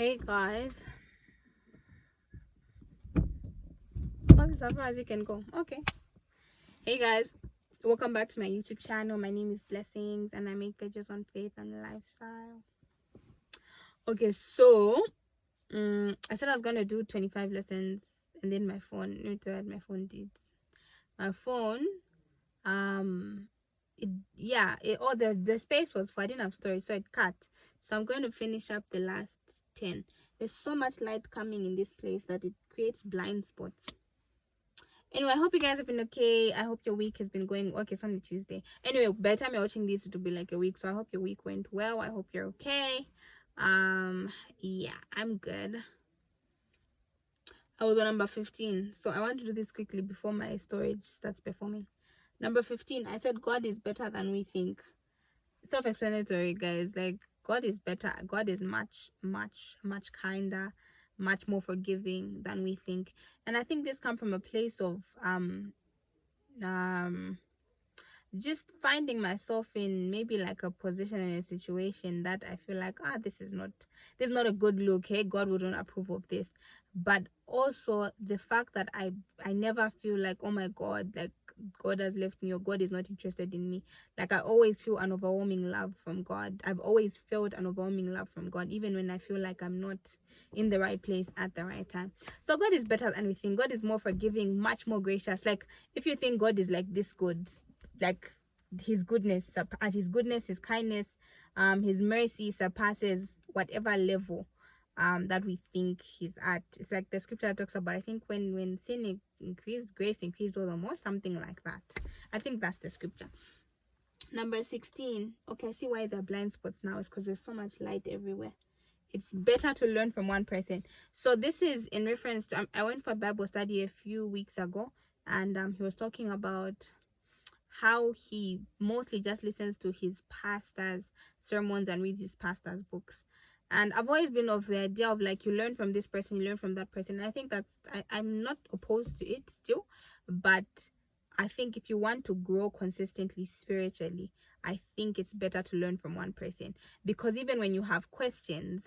Hey guys, as far as you can go. Okay. Hey guys, welcome back to my YouTube channel. My name is Blessings, and I make videos on faith and lifestyle. Okay, so I said I was gonna do 25 lessons, and then my phone. Let me tell you what my phone did. My phone, the space was full. I didn't have storage, so it cut. So I'm going to finish up the last 10. There's so much light coming in this place that it creates blind spots. Anyway, I hope you guys have been okay. I hope your week has been going okay. It's only Tuesday. Anyway, by the time you're watching this, it'll be like a week. So I hope your week went well. I hope you're okay. Yeah, I'm good. I was on number 15. So I want to do this quickly before my storage starts performing. Number 15, I said God is better than we think. Self-explanatory, guys. Like, God is better. God is much kinder, much more forgiving than we think. And I think this comes from a place of just finding myself in maybe like a position in a situation that I feel like this is not a good look. Hey, God wouldn't approve of this. But also the fact that I never feel like, oh my God, like God has left me or God is not interested in me. Like I always feel an overwhelming love from God. I've always felt an overwhelming love from God, even when I feel like I'm not in the right place at the right time. So God is better than we think. God is more forgiving, much more gracious. Like if you think God is like this good, like his goodness, his kindness, his mercy surpasses whatever level that we think he's at. It's like the scripture talks about, I think when sin increased, grace increased all the more, something like that. I think that's the scripture. Number 16. Okay, I see why there are blind spots now. It's because there's so much light everywhere. It's better to learn from one person. So this is in reference to I went for a Bible study a few weeks ago, and he was talking about how he mostly just listens to his pastor's sermons and reads his pastor's books. And I've always been of the idea of like, you learn from this person, you learn from that person. And I think I'm not opposed to it still, but I think if you want to grow consistently spiritually, I think it's better to learn from one person, because even when you have questions,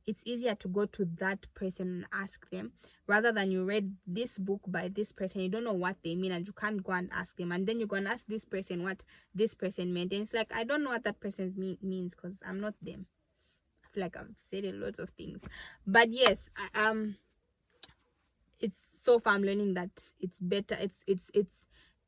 it's easier to go to that person and ask them, rather than you read this book by this person, you don't know what they mean, and you can't go and ask them, and then you're going to ask this person what this person meant, and it's like, I don't know what that person means because I'm not them. I feel like I've said a lot of things, but yes, it's so far I'm learning that it's better,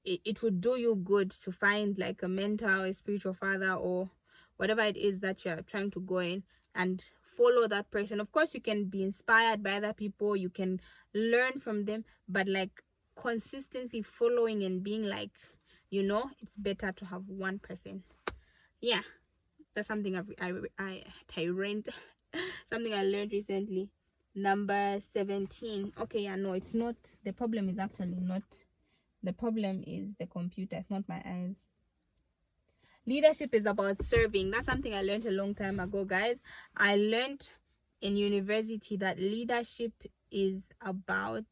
it would do you good to find like a mentor, a spiritual father, or whatever it is that you're trying to go in, and follow that person. Of course, you can be inspired by other people, you can learn from them, but like consistently following and being like, it's better to have one person. Yeah, that's something I tyrant something I learned recently. Number 17. Okay, yeah, no, it's not. The problem is actually not. The problem is the computer. It's not my eyes. Leadership is about serving. That's something I learned a long time ago, guys. I learned in university that leadership is about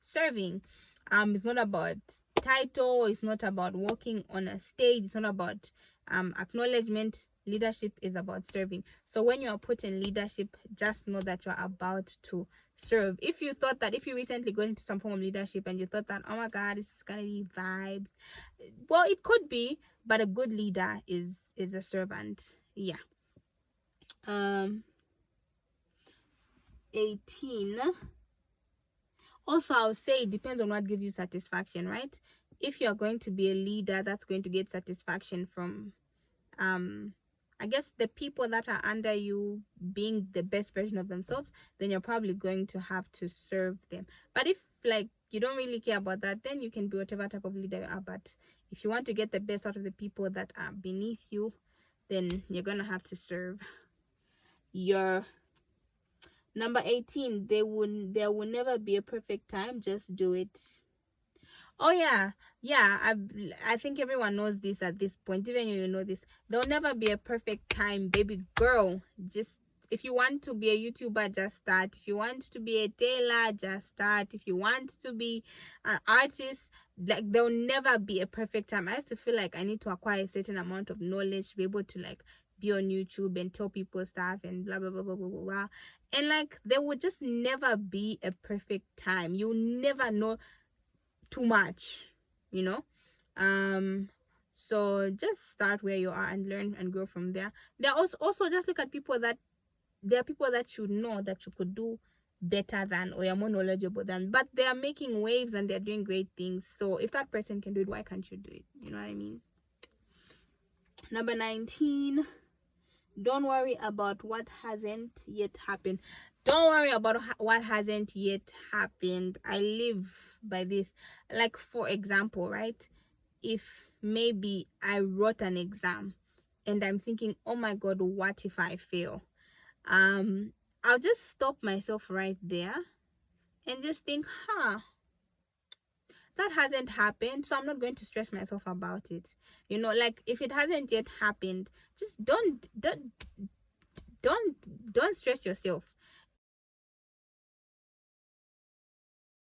serving. It's not about title, it's not about walking on a stage, it's not about acknowledgement. Leadership is about serving. So when you are put in leadership, just know that you're about to serve. If you thought that, if you recently got into some form of leadership and you thought that, oh my God, this is gonna be vibes, well, it could be, but a good leader is a servant. Yeah. 18. Also, I would say it depends on what gives you satisfaction, right? If you're going to be a leader that's going to get satisfaction from I guess the people that are under you being the best version of themselves, then you're probably going to have to serve them. But if like you don't really care about that, then you can be whatever type of leader you are. But if you want to get the best out of the people that are beneath you, then you're gonna have to serve. Your number 18, there will never be a perfect time, just do it. Oh yeah, I think everyone knows this at this point. Even you know this, there'll never be a perfect time, baby girl. Just, if you want to be a YouTuber, just start. If you want to be a tailor, just start. If you want to be an artist, like, there'll never be a perfect time. I used to feel like I need to acquire a certain amount of knowledge to be able to like be on YouTube and tell people stuff and blah blah blah blah blah blah, blah. And like there would just never be a perfect time. You never know too much, you know. So just start where you are and learn and grow from there. There are also just look at people that there are people that you know that you could do better than, or you're more knowledgeable than, but they are making waves and they're doing great things. So if that person can do it, why can't you do it? You know what I mean? Number 19, don't worry about what hasn't yet happened. Don't worry about what hasn't yet happened. I live by this. Like, for example, right, if maybe I wrote an exam and I'm thinking, oh my god, what if I fail? I'll just stop myself right there and just think, that hasn't happened, so I'm not going to stress myself about it. You know, like if it hasn't yet happened, just don't stress yourself.